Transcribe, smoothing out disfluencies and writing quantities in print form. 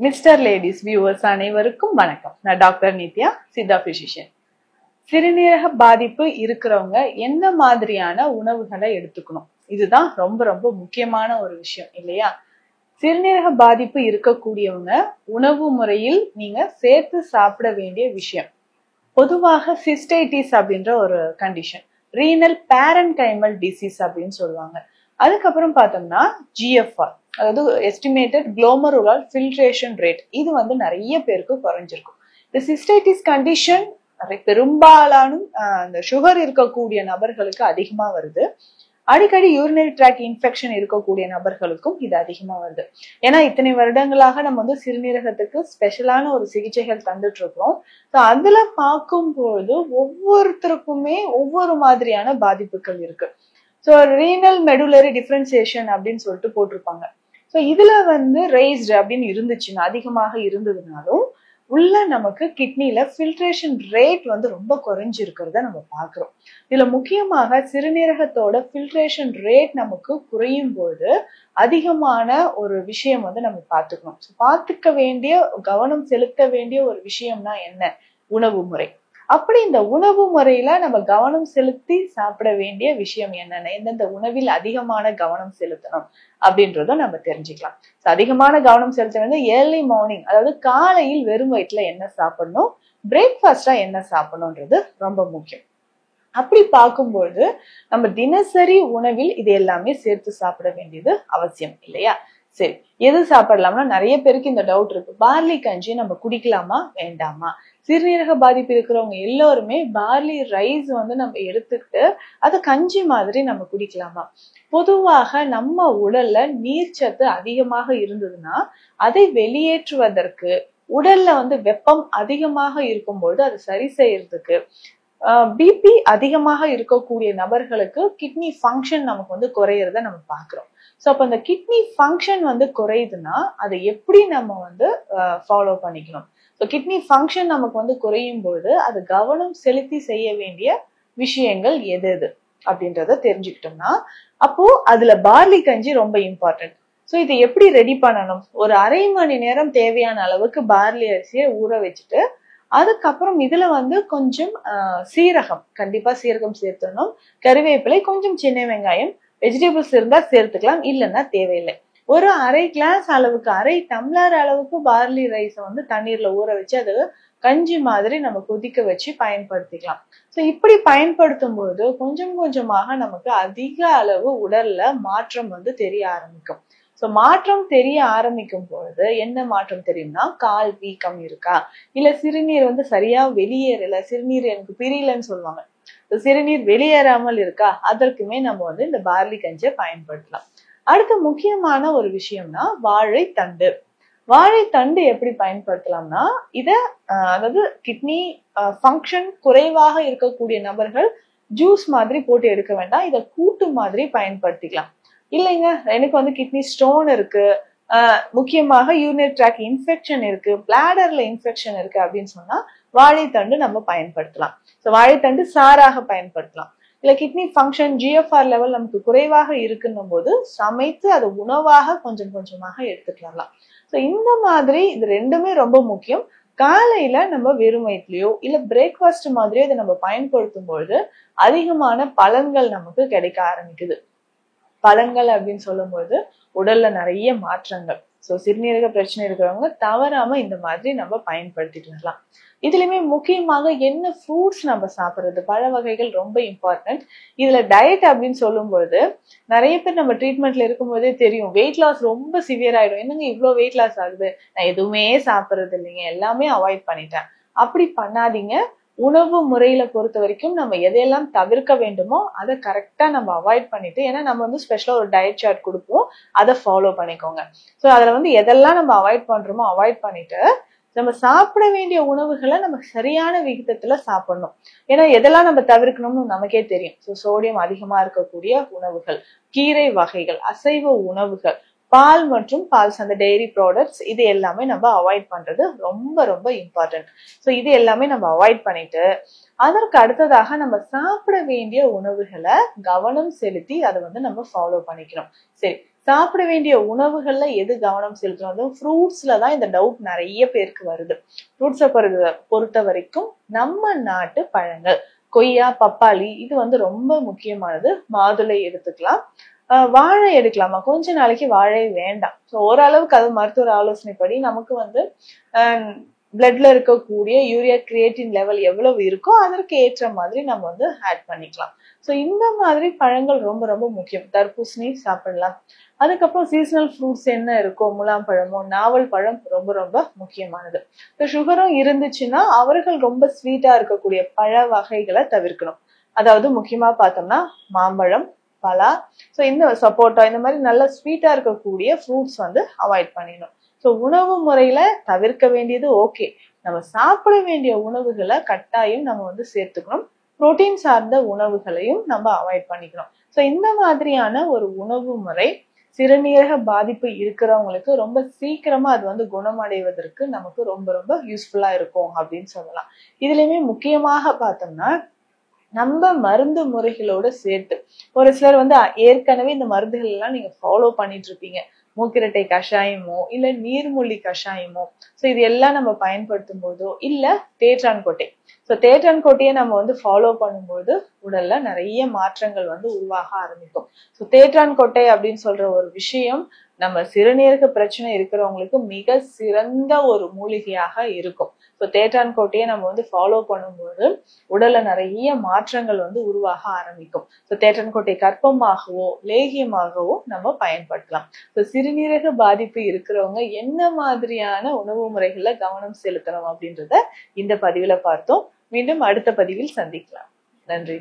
Mister ladies viewers அனைவருக்கும் வணக்கம். நான் டாக்டர் நித்யா, சித்தா பிசிஷியன். சிறுநீரக பாதிப்பு இருக்கிறவங்க எந்த மாதிரியான உணவுகளை எடுத்துக்கணும், இதுதான் ரொம்ப ரொம்ப முக்கியமான ஒரு விஷயம் இல்லையா? சிறுநீரக பாதிப்பு இருக்கக்கூடியவங்க உணவு முறையில் நீங்க சேர்த்து சாப்பிட வேண்டிய விஷயம், பொதுவாக சிஸ்டைட்டிஸ் அப்படின்ற ஒரு கண்டிஷன், ரீனல் பேரன்கைமல் டிசீஸ் அப்படின்னு சொல்லுவாங்க. அதுக்கப்புறம் பார்த்தோம்னா ஜிஎஃப்ஆர், அதாவது எஸ்டிமேட்டட் குளோமருலார் ஃபில்ட்ரேஷன் ரேட், இது வந்து நிறைய பேருக்கு குறைஞ்சிருக்கும். இந்த சிஸ்டைட்டிஸ் கண்டிஷன் பெரும்பாலான அந்த சுகர் இருக்கக்கூடிய நபர்களுக்கு அதிகமா வருது. அடிக்கடி யூரினரி ட்ராக் இன்ஃபெக்ஷன் இருக்கக்கூடிய நபர்களுக்கும் இது அதிகமா வருது. ஏன்னா இத்தனை வருடங்களாக நம்ம வந்து சிறுநீரகத்துக்கு ஸ்பெஷலான ஒரு சிகிச்சைகள் தந்துட்டு இருக்கோம். அதுல பார்க்கும்போது ஒவ்வொருத்தருக்குமே ஒவ்வொரு மாதிரியான பாதிப்புகள் இருக்கு. ஸோ ரீனல் மெடுலரி டிஃபரன்சியேஷன் அப்படின்னு சொல்லிட்டு போட்டிருப்பாங்க. ஸோ இதுல வந்து ரெய்ஸ்டு அப்படின்னு இருந்துச்சுன்னா, அதிகமாக இருந்ததுனாலும் உள்ள நமக்கு கிட்னில ஃபில்ட்ரேஷன் ரேட் வந்து ரொம்ப குறைஞ்சிருக்கிறத நம்ம பார்க்கிறோம். இதுல முக்கியமாக சிறுநீரகத்தோட ஃபில்ட்ரேஷன் ரேட் நமக்கு குறையும் போது அதிகமான ஒரு விஷயம் வந்து நம்ம பார்த்துக்கணும். பார்த்துக்க வேண்டிய, கவனம் செலுத்த வேண்டிய ஒரு விஷயம்னா என்ன? உணவு முறை. அப்படி இந்த உணவு முறையில நம்ம கவனம் செலுத்தி சாப்பிட வேண்டிய விஷயம் என்னென்ன, எந்தெந்த உணவில் அதிகமான கவனம் செலுத்தணும் அப்படின்றத நம்ம தெரிஞ்சுக்கலாம். அதிகமான கவனம் செலுத்த வேண்டிய ஏர்லி மார்னிங், அதாவது காலையில் வெறும் வயிற்றுல என்ன சாப்பிடணும், பிரேக்ஃபாஸ்டா என்ன சாப்பிடணும்ன்றது ரொம்ப முக்கியம். அப்படி பார்க்கும்போது நம்ம தினசரி உணவில் இது எல்லாமே சேர்த்து சாப்பிட வேண்டியது அவசியம் இல்லையா? சரி, எது சாப்பிடலாம்னா நிறைய பேருக்கு இந்த டவுட் இருக்கு. பார்லி கஞ்சி நம்ம குடிக்கலாமா வேண்டாமா? சிறுநீரக பாதிப்பு இருக்கிறவங்க எல்லோருமே பார்லி ரைஸ் வந்து நம்ம எடுத்துக்கிட்டு அதை கஞ்சி மாதிரி நம்ம குடிக்கலாமா? பொதுவாக நம்ம உடல்ல நீர்ச்சத்து அதிகமாக இருந்ததுன்னா அதை வெளியேற்றுவதற்கு, உடல்ல வந்து வெப்பம் அதிகமாக இருக்கும்போது அதை சரி செய்யறதுக்கு, பிபி அதிகமாக இருக்கக்கூடிய நபர்களுக்கு கிட்னி ஃபங்க்ஷன் நமக்கு வந்து குறையறத நம்ம பாக்குறோம். ஸோ அப்ப அந்த கிட்னி ஃபங்க்ஷன் வந்து குறையுதுன்னா அதை எப்படி நம்ம வந்து ஃபாலோ பண்ணிக்கணும்? ஸோ கிட்னி ஃபங்க்ஷன் நமக்கு வந்து குறையும் போது அது கவனம் செலுத்தி செய்ய வேண்டிய விஷயங்கள் எது எது அப்படின்றத தெரிஞ்சுக்கிட்டோம்னா, அப்போ அதுல பார்லி கஞ்சி ரொம்ப இம்பார்ட்டன்ட். ஸோ இதை எப்படி ரெடி பண்ணணும்? ஒரு அரை மணி நேரம் தேவையான அளவுக்கு பார்லி அரிசியை ஊற வச்சுட்டு, அதுக்கப்புறம் இதுல வந்து கொஞ்சம் சீரகம், கண்டிப்பா சீரகம் சேர்த்தணும், கருவேப்பிலை, கொஞ்சம் சின்ன வெங்காயம், வெஜிடபிள்ஸ் இருந்தா சேர்த்துக்கலாம், இல்லைன்னா தேவையில்லை. ஒரு அரை கிளாஸ் அளவுக்கு, அரை டம்ளர் அளவுக்கு பார்லி ரைஸை வந்து தண்ணீர்ல ஊற வச்சு அது கஞ்சி மாதிரி நம்ம கொதிக்க வச்சு பயன்படுத்திக்கலாம். ஸோ இப்படி பயன்படுத்தும் போது கொஞ்சம் கொஞ்சமாக நமக்கு அதிக அளவு உடல்ல மாற்றம் வந்து தெரிய ஆரம்பிக்கும். ஸோ மாற்றம் தெரிய ஆரம்பிக்கும் பொழுது என்ன மாற்றம் தெரியும்னா, கால் வீக்கம் இருக்கா, இல்ல சிறுநீர் வந்து சரியா வெளியேறல, சிறுநீர் எனக்கு பிரியலன்னு சொல்லுவாங்க, சிறுநீர் வெளியேறாமல் இருக்கா, அதற்குமே நம்ம வந்து இந்த பார்லி கஞ்சியை பயன்படுத்தலாம். அடுத்த முக்கியமான ஒரு விஷயம்னா வாழைத்தண்டு. வாழைத்தண்டு எப்படி பயன்படுத்தலாம்னா, இத அதாவது கிட்னி ஃபங்க்ஷன் குறைவாக இருக்கக்கூடிய நபர்கள் ஜூஸ் மாதிரி போட்டு எடுக்க வேண்டாம், இத கூட்டு மாதிரி பயன்படுத்திக்கலாம். இல்லைங்க எனக்கு வந்து கிட்னி ஸ்டோன் இருக்கு, முக்கியமாக யூரினரி ட்ராக் இன்ஃபெக்ஷன் இருக்கு, பிளாடர்ல இன்ஃபெக்ஷன் இருக்கு அப்படின்னு சொன்னா வாழைத்தண்டு நம்ம பயன்படுத்தலாம். ஸோ வாழைத்தண்டு சாராக பயன்படுத்தலாம். இல்ல கிட்னி ஃபங்க்ஷன் ஜிஎஃப்ஆர் லெவல் நமக்கு குறைவாக இருக்குன்னும் போது சமைத்து அதை உணவாக கொஞ்சம் கொஞ்சமாக எடுத்துக்கலாம். ஸோ இந்த மாதிரி இது ரெண்டுமே ரொம்ப முக்கியம். காலையில நம்ம வெறும் வயிற்றுலயோ இல்ல பிரேக்ஃபாஸ்ட் மாதிரியோ இதை நம்ம பயன்படுத்தும் பொழுது அதிகமான பலன்கள் நமக்கு கிடைக்க ஆரம்பிக்குது. பலன்கள் அப்படின்னு சொல்லும் போது உடல்ல நிறைய மாற்றங்கள். ஸோ சிறுநீரக பிரச்சனை இருக்கிறவங்க தவறாம இந்த மாதிரி நம்ம பயன்படுத்திட்டு வரலாம். இதுலயுமே முக்கியமாக என்ன ஃப்ரூட்ஸ் நம்ம சாப்பிடுறது, பழ வகைகள் ரொம்ப இம்பார்ட்டன்ட். இதுல டயட் அப்படின்னு சொல்லும் போது நிறைய பேர் நம்ம ட்ரீட்மெண்ட்ல இருக்கும் போதே தெரியும், வெயிட் லாஸ் ரொம்ப சிவியர் ஆயிடும். என்னங்க இவ்வளவு வெயிட் லாஸ் ஆகுது, நான் எதுவுமே சாப்பிடுறது இல்லைங்க, எல்லாமே அவாய்ட் பண்ணிட்டேன். அப்படி பண்ணாதீங்க. உணவு முறையில பொறுத்த வரைக்கும் நம்ம எதையெல்லாம் தவிர்க்க வேண்டுமோ அதை கரெக்டா நம்ம அவாய்ட் பண்ணிட்டு, ஏன்னா நம்ம வந்து ஸ்பெஷலா ஒரு டயட் சார்ட் கொடுப்போம், அதை ஃபாலோ பண்ணிக்கோங்க. ஸோ அதுல வந்து எதெல்லாம் நம்ம அவாய்ட் பண்றோமோ அவாய்ட் பண்ணிட்டு நம்ம சாப்பிட வேண்டிய உணவுகளை நம்ம சரியான விகிதத்துல சாப்பிடணும். ஏன்னா எதெல்லாம் நம்ம தவிர்க்கணும்னு நமக்கே தெரியும். ஸோ சோடியம் அதிகமா இருக்கக்கூடிய உணவுகள், கீரை வகைகள், அசைவ உணவுகள், பால் மற்றும் பால் சார்ந்த டெய்ரி ப்ராடக்ட்ஸ், இது எல்லாமே நம்ம அவாய்ட் பண்றது ரொம்ப ரொம்ப இம்பார்ட்டன்ட். ஸோ இது எல்லாமே நம்ம அவாய்ட் பண்ணிட்டு அதற்கு அடுத்ததாக நம்ம சாப்பிட வேண்டிய உணவுகளை கவனம் செலுத்தி அதை வந்து நம்ம ஃபாலோ பண்ணிக்கிறோம். சரி, சாப்பிட வேண்டிய உணவுகள்ல எது கவனம் செலுத்தணும், அதுவும் ஃப்ரூட்ஸ்ல தான் இந்த டவுட் நிறைய பேருக்கு வருது. ஃப்ரூட்ஸை பொறுத்த வரைக்கும் நம்ம நாட்டு பழங்கள், கொய்யா, பப்பாளி இது வந்து ரொம்ப முக்கியமானது. மாதுளை எடுத்துக்கலாம். வாழை எடுக்கலாமா? கொஞ்ச நாளைக்கு வாழை வேண்டாம். ஸோ ஓரளவுக்கு அது மருத்துவர் ஆலோசனைப்படி நமக்கு வந்து பிளட்ல இருக்கக்கூடிய யூரியா கிரியேட்டின் லெவல் எவ்வளவு இருக்கோ அதற்கு ஏற்ற மாதிரி நம்ம வந்து ஆட் பண்ணிக்கலாம். ஸோ இந்த மாதிரி பழங்கள் ரொம்ப ரொம்ப முக்கியம். தர்பூசணி சாப்பிடலாம். அதுக்கப்புறம் சீசனல் ஃப்ரூட்ஸ் என்ன இருக்கோ, முலாம் பழமோ நாவல் பழம் ரொம்ப ரொம்ப முக்கியமானது. இப்போ சுகரும் இருந்துச்சுன்னா அவர்கள் ரொம்ப ஸ்வீட்டா இருக்கக்கூடிய பழ வகைகளை தவிர்க்கணும். அதாவது முக்கியமா பார்த்தோம்னா மாம்பழம், பலா, ஸோ இந்த சப்போட்டா, இந்த மாதிரி நல்ல ஸ்வீட்டா இருக்கக்கூடிய ஃப்ரூட்ஸ் வந்து அவாய்ட் பண்ணிடணும். ஸோ உணவு முறையில தவிர்க்க வேண்டியது ஓகே, நம்ம சாப்பிட வேண்டிய உணவுகளை கட்டாயம் நம்ம வந்து சேர்த்துக்கணும். புரோட்டீன் சார்ந்த உணவுகளையும் நம்ம அவாய்ட் பண்ணிக்கணும். ஸோ இந்த மாதிரியான ஒரு உணவு முறை சிறுநீரக பாதிப்பு இருக்கிறவங்களுக்கு ரொம்ப சீக்கிரமா அது வந்து குணமடைவதற்கு நமக்கு ரொம்ப ரொம்ப யூஸ்ஃபுல்லா இருக்கும் அப்படின்னு சொல்லலாம். இதுலயுமே முக்கியமாக பார்த்தோம்னா நம்ம மருந்து முறைகளோட சேர்த்து ஒரு சிலர் வந்து ஏற்கனவே இந்த மருந்துகள் எல்லாம் நீங்க ஃபாலோ பண்ணிட்டு இருப்பீங்க. மூக்கிரட்டை கஷாயமோ இல்ல நீர்மூழ்கி கஷாயமோ, ஸோ இது எல்லாம் நம்ம பயன்படுத்தும் போதோ இல்ல தேற்றான் கொட்டை, ஸோ தேற்றான் கொட்டையை நம்ம வந்து ஃபாலோ பண்ணும்போது உடல்ல நிறைய மாற்றங்கள் வந்து உருவாக ஆரம்பிக்கும். ஸோ தேற்றான் கொட்டை அப்படின்னு சொல்ற ஒரு விஷயம் நம்ம சிறுநீரக பிரச்சனை இருக்கிறவங்களுக்கு மிக சிறந்த ஒரு மூலிகையாக இருக்கும். ஸோ தேற்றான் கொட்டையை நம்ம வந்து ஃபாலோ பண்ணும்போது உடல்ல நிறைய மாற்றங்கள் வந்து உருவாக ஆரம்பிக்கும். ஸோ தேற்றான் கொட்டை கற்பமாகவோ லேகியமாகவோ நம்ம பயன்படுத்தலாம். ஸோ சிறுநீரக பாதிப்பு இருக்கிறவங்க என்ன மாதிரியான உணவு முறைகள்ல கவனம் செலுத்தணும் அப்படின்றத இந்த பதிவுல பார்த்தோம். மீண்டும் அடுத்த பதிவில் சந்திக்கலாம். நன்றி.